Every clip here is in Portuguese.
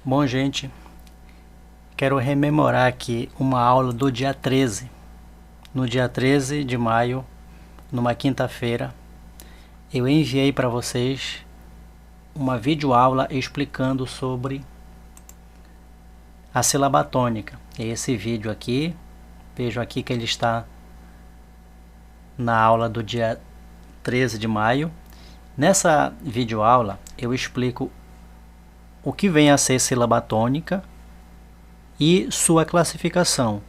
Bom, gente, quero rememorar aqui uma aula do dia 13. No dia 13 de maio, numa quinta-feira, eu enviei para vocês uma videoaula explicando sobre a sílaba tônica. Esse vídeo aqui, vejo aqui que ele está na aula do dia 13 de maio. Nessa videoaula eu explico o que vem a ser sílaba tônica e sua classificação,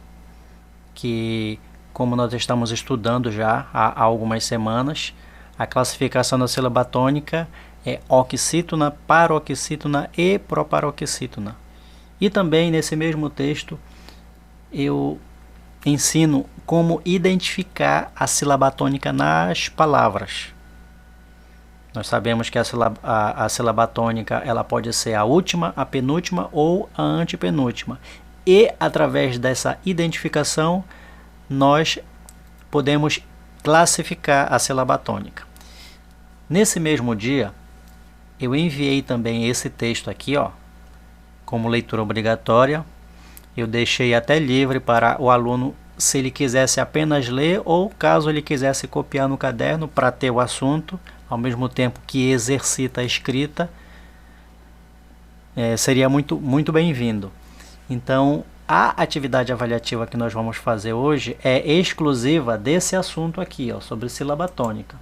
que, como nós estamos estudando já há algumas semanas, a classificação da sílaba tônica é oxítona, paroxítona e proparoxítona. E também nesse mesmo texto eu ensino como identificar a sílaba tônica nas palavras. Nós sabemos que a sílaba tônica ela pode ser a última, a penúltima ou a antepenúltima. E através dessa identificação nós podemos classificar a sílaba tônica. Nesse mesmo dia eu enviei também esse texto aqui, ó, como leitura obrigatória. Eu deixei até livre para o aluno, se ele quisesse apenas ler ou caso ele quisesse copiar no caderno para ter o assunto, ao mesmo tempo que exercita a escrita, seria muito bem-vindo. Então, a atividade avaliativa que nós vamos fazer hoje é exclusiva desse assunto aqui, ó, sobre sílaba tônica.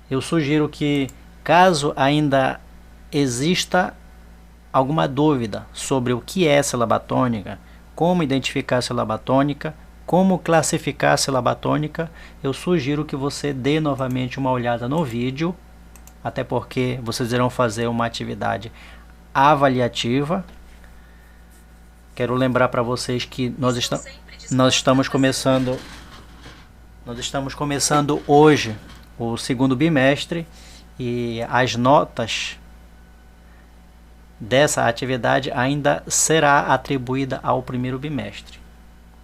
Eu sugiro que, caso ainda exista alguma dúvida sobre o que é sílaba tônica, como identificar a sílaba tônica, como classificar a sílaba tônica, eu sugiro que você dê novamente uma olhada no vídeo, até porque vocês irão fazer uma atividade avaliativa. Quero lembrar para vocês que nós estamos começando hoje o segundo bimestre e as notas dessa atividade ainda será atribuída ao primeiro bimestre,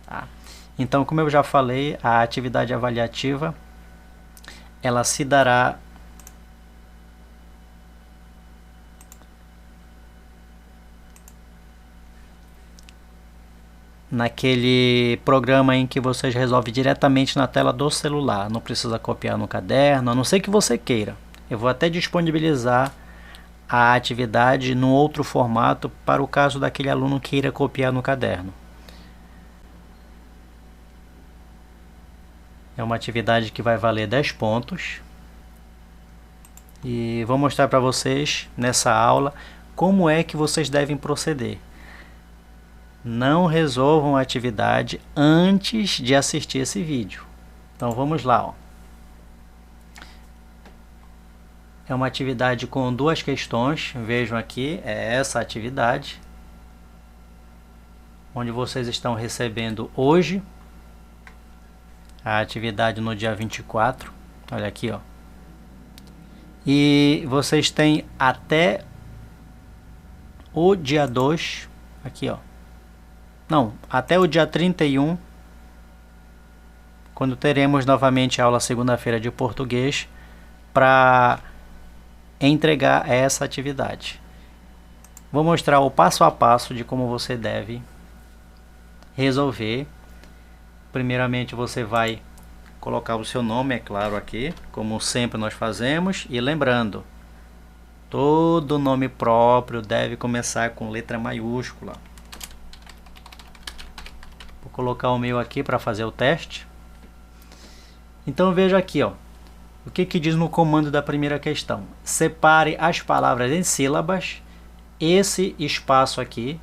tá? Então, como eu já falei, a atividade avaliativa ela se dará naquele programa em que vocês resolvem diretamente na tela do celular, não precisa copiar no caderno, a não ser que você queira. Eu vou até disponibilizar a atividade num outro formato para o caso daquele aluno queira copiar no caderno. É uma atividade que vai valer 10 pontos. E vou mostrar para vocês nessa aula como é que vocês devem proceder. Não resolvam a atividade antes de assistir esse vídeo. Então vamos lá, ó. É uma atividade com duas questões. Vejam aqui, é essa atividade, onde vocês estão recebendo hoje a atividade no dia 24. Olha aqui, ó. E vocês têm até o dia 2, aqui, ó. Não, até o dia 31, quando teremos novamente a aula segunda-feira de português, para entregar essa atividade. Vou mostrar o passo a passo de como você deve resolver. Primeiramente você vai colocar o seu nome, é claro, aqui, como sempre nós fazemos, e lembrando, todo nome próprio deve começar com letra maiúscula. Vou colocar o meu aqui para fazer o teste. Então veja aqui, ó, o que diz no comando da primeira questão. Separe as palavras em sílabas. Esse espaço aqui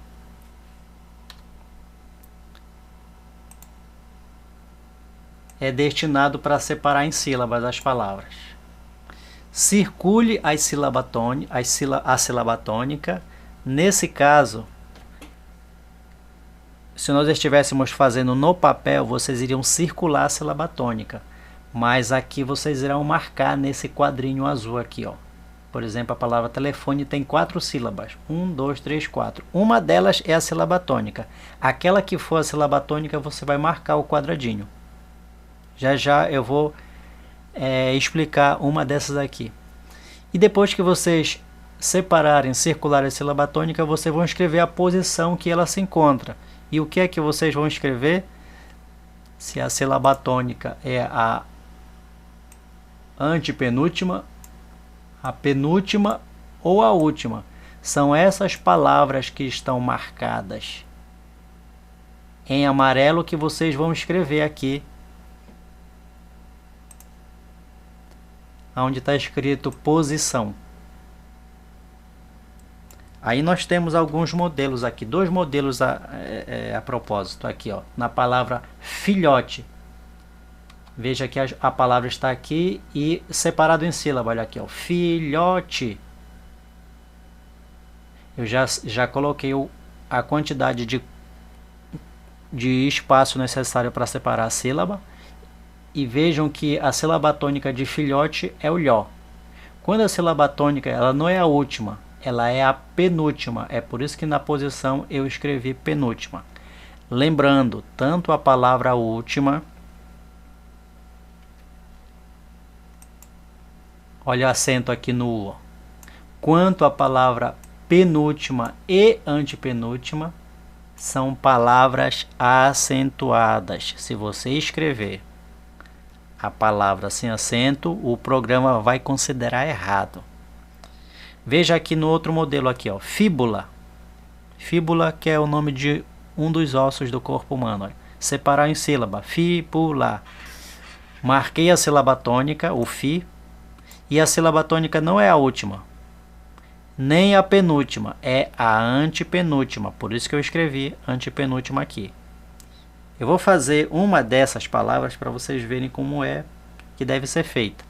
é destinado para separar em sílabas as palavras. Circule a sílaba tônica. Nesse caso, se nós estivéssemos fazendo no papel, vocês iriam circular a sílaba tônica. Mas aqui vocês irão marcar nesse quadrinho azul aqui, ó. Por exemplo, a palavra telefone tem 4 sílabas. 1, 2, 3, 4. Uma delas é a sílaba tônica. Aquela que for a sílaba tônica, você vai marcar o quadradinho. Já eu vou explicar uma dessas aqui. E depois que vocês separar em circular a sílaba tônica, vocês vão escrever a posição que ela se encontra. E o que é que vocês vão escrever? Se a sílaba tônica é a antepenúltima, a penúltima ou a última. São essas palavras que estão marcadas em amarelo que vocês vão escrever aqui, onde está escrito posição. Aí nós temos alguns modelos aqui, dois modelos a propósito aqui, ó, na palavra filhote. Veja que a palavra está aqui e separado em sílaba, olha aqui, ó, filhote. Eu já coloquei a quantidade de espaço necessário para separar a sílaba. E vejam que a sílaba tônica de filhote é o lhó. Quando a sílaba tônica ela não é a última, ela é a penúltima. É por isso que na posição eu escrevi penúltima. Lembrando, tanto a palavra última, olha o acento aqui no U, quanto a palavra penúltima e antepenúltima são palavras acentuadas. Se você escrever a palavra sem acento, o programa vai considerar errado. Veja aqui no outro modelo aqui, ó, fíbula. Fíbula, que é o nome de um dos ossos do corpo humano. Ó. Separar em sílaba, fíbula. Marquei a sílaba tônica, o fi, e a sílaba tônica não é a última, nem a penúltima, é a antepenúltima. Por isso que eu escrevi antepenúltima aqui. Eu vou fazer uma dessas palavras para vocês verem como é que deve ser feita.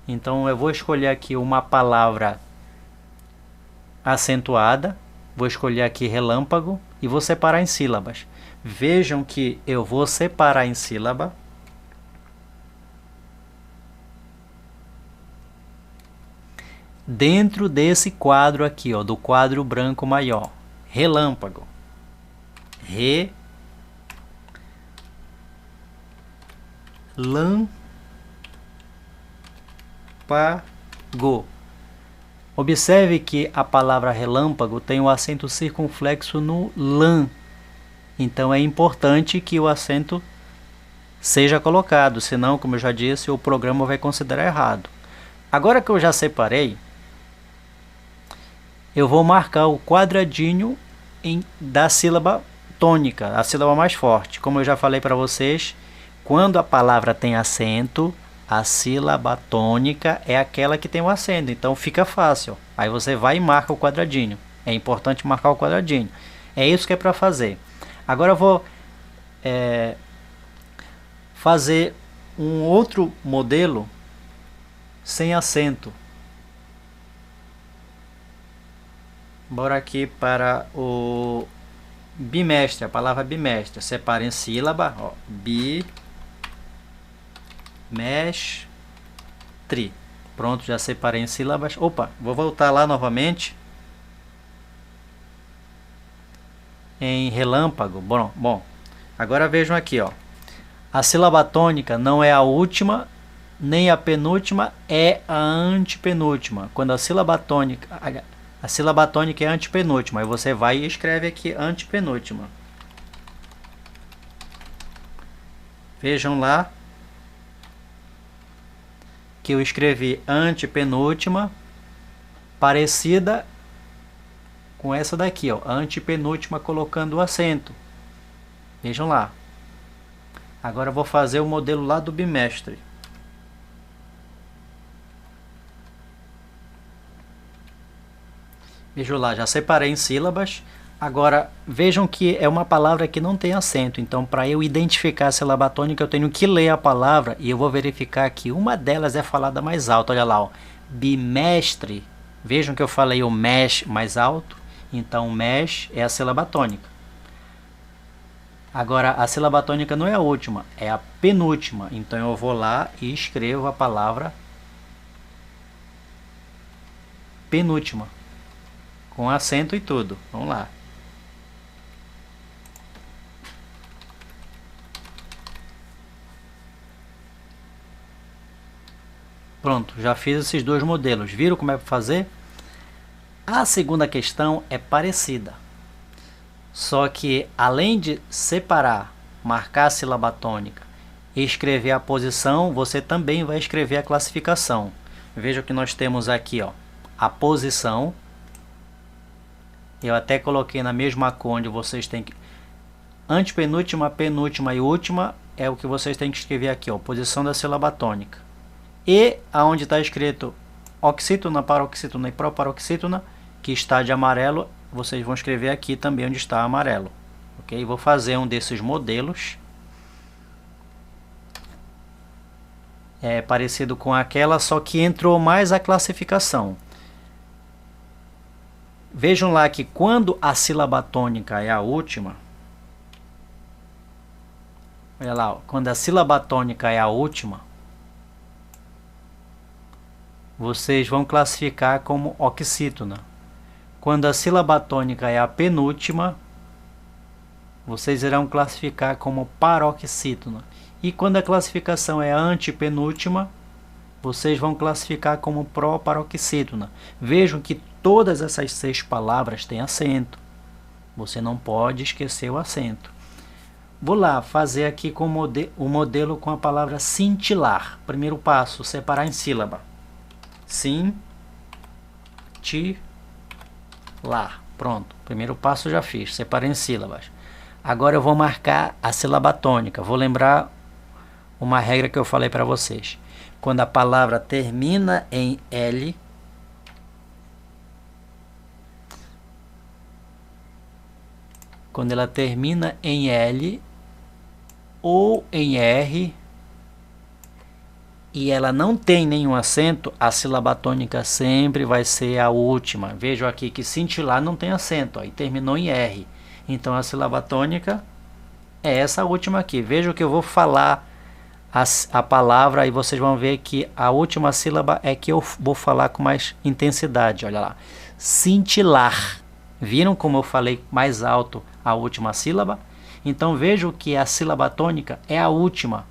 Então eu vou escolher aqui uma palavra acentuada, vou escolher aqui relâmpago e vou separar em sílabas. Vejam que eu vou separar em sílaba dentro desse quadro aqui, ó, do quadro branco maior. Relâmpago. Relâmpago. Observe que a palavra relâmpago tem o acento circunflexo no lã. Então é importante que o acento seja colocado, senão, como eu já disse, o programa vai considerar errado. Agora que eu já separei, eu vou marcar o quadradinho da sílaba tônica, a sílaba mais forte. Como eu já falei para vocês, quando a palavra tem acento, a sílaba tônica é aquela que tem o acento, então fica fácil. Aí você vai e marca o quadradinho. É importante marcar o quadradinho. É isso que é para fazer. Agora eu vou fazer um outro modelo sem acento. Bora aqui para o bimestre, a palavra bimestre. Separa em sílaba, ó, bimestre. Pronto, já separei em sílabas. Opa, vou voltar lá novamente. Em relâmpago. Bom, agora vejam aqui, ó. A sílaba tônica não é a última, nem a penúltima, é a antepenúltima. Quando a sílaba tônica é a antepenúltima, aí você vai e escreve aqui antepenúltima. Vejam lá que eu escrevi antepenúltima, parecida com essa daqui, ó, antepenúltima colocando o acento. Vejam lá. Agora eu vou fazer o modelo lá do bimestre. Vejam lá, já separei em sílabas. Agora, vejam que é uma palavra que não tem acento. Então, para eu identificar a sílaba tônica, eu tenho que ler a palavra e eu vou verificar que uma delas é falada mais alto. Olha lá, ó, bimestre. Vejam que eu falei o mesh mais alto. Então, mesh é a sílaba tônica. Agora, a sílaba tônica não é a última, é a penúltima. Então, eu vou lá e escrevo a palavra penúltima. Com acento e tudo. Vamos lá. Pronto, já fiz esses dois modelos. Viram como é para fazer? A segunda questão é parecida, só que além de separar, marcar a sílaba tônica e escrever a posição, você também vai escrever a classificação. Veja que nós temos aqui, ó, a posição. Eu até coloquei na mesma cor onde vocês têm que... Antepenúltima, penúltima e última é o que vocês têm que escrever aqui, ó, posição da sílaba tônica. E aonde está escrito oxítona, paroxítona e proparoxítona, que está de amarelo, vocês vão escrever aqui também onde está amarelo. Ok? Vou fazer um desses modelos. É parecido com aquela, só que entrou mais a classificação. Vejam lá que quando a sílaba tônica é a última, olha lá, ó, quando a sílaba tônica é a última, vocês vão classificar como oxítona. Quando a sílaba tônica é a penúltima, vocês irão classificar como paroxítona. E quando a classificação é a antepenúltima, vocês vão classificar como proparoxítona. Vejam que todas essas 6 palavras têm acento. Você não pode esquecer o acento. Vou lá fazer aqui com o modelo com a palavra cintilar. Primeiro passo, separar em sílaba. Cintilar. Pronto. Primeiro passo já fiz. Separei em sílabas. Agora eu vou marcar a sílaba tônica. Vou lembrar uma regra que eu falei para vocês. Quando a palavra termina em L, quando ela termina em L ou em R e ela não tem nenhum acento, a sílaba tônica sempre vai ser a última. Vejam aqui que cintilar não tem acento, ó, e terminou em R. Então a sílaba tônica é essa última aqui. Vejam que eu vou falar a palavra e vocês vão ver que a última sílaba é que eu vou falar com mais intensidade. Olha lá, cintilar. Viram como eu falei mais alto a última sílaba? Então vejam que a sílaba tônica é a última.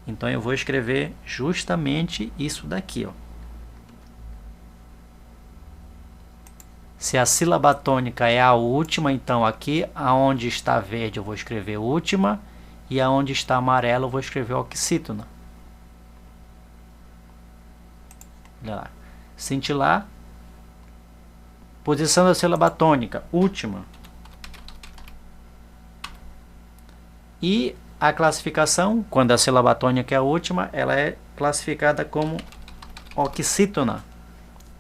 Então eu vou escrever justamente isso daqui, ó. Se a sílaba tônica é a última, então aqui aonde está verde eu vou escrever última. E aonde está amarelo eu vou escrever oxítona. Olha lá. Cintilar. Posição da sílaba tônica, última. E a classificação, quando a sílaba tônica é a última, ela é classificada como oxítona.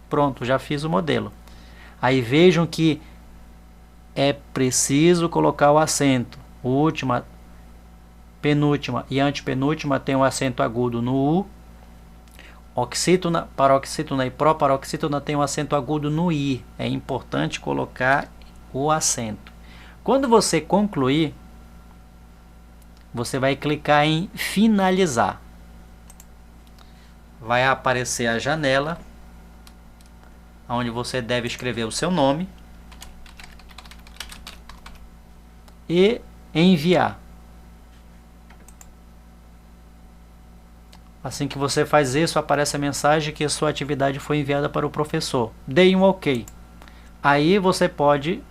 Pronto, já fiz o modelo. Aí vejam que é preciso colocar o acento. Última, penúltima e antepenúltima tem um acento agudo no U. Oxítona, paroxítona e proparoxítona tem um acento agudo no I. É importante colocar o acento. Quando você concluir, você vai clicar em finalizar. Vai aparecer a janela, onde você deve escrever o seu nome e enviar. Assim que você faz isso, aparece a mensagem que a sua atividade foi enviada para o professor. Dê um OK. Aí você pode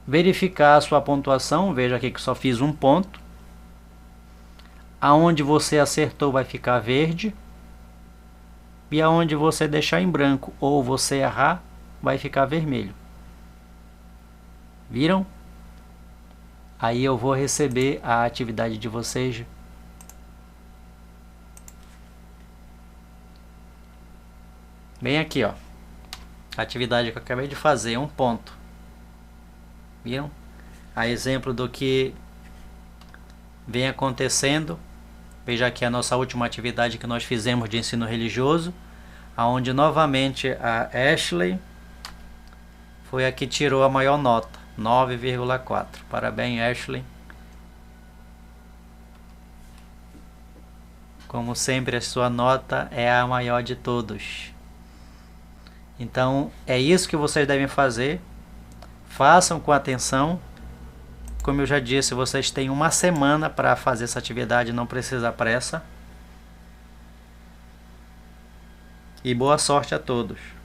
verificar a sua pontuação. Veja aqui que só fiz um ponto. Aonde você acertou vai ficar verde. E aonde você deixar em branco ou você errar, vai ficar vermelho. Viram? Aí eu vou receber a atividade de vocês. Bem aqui, ó. A atividade que eu acabei de fazer, um ponto. Viram? A exemplo do que vem acontecendo. Veja aqui a nossa última atividade que nós fizemos de ensino religioso, aonde novamente a Ashley foi a que tirou a maior nota. 9,4. Parabéns, Ashley. Como sempre, a sua nota é a maior de todos. Então, é isso que vocês devem fazer. Façam com atenção. Como eu já disse, vocês têm uma semana para fazer essa atividade, não precisa pressa. e boa sorte a todos.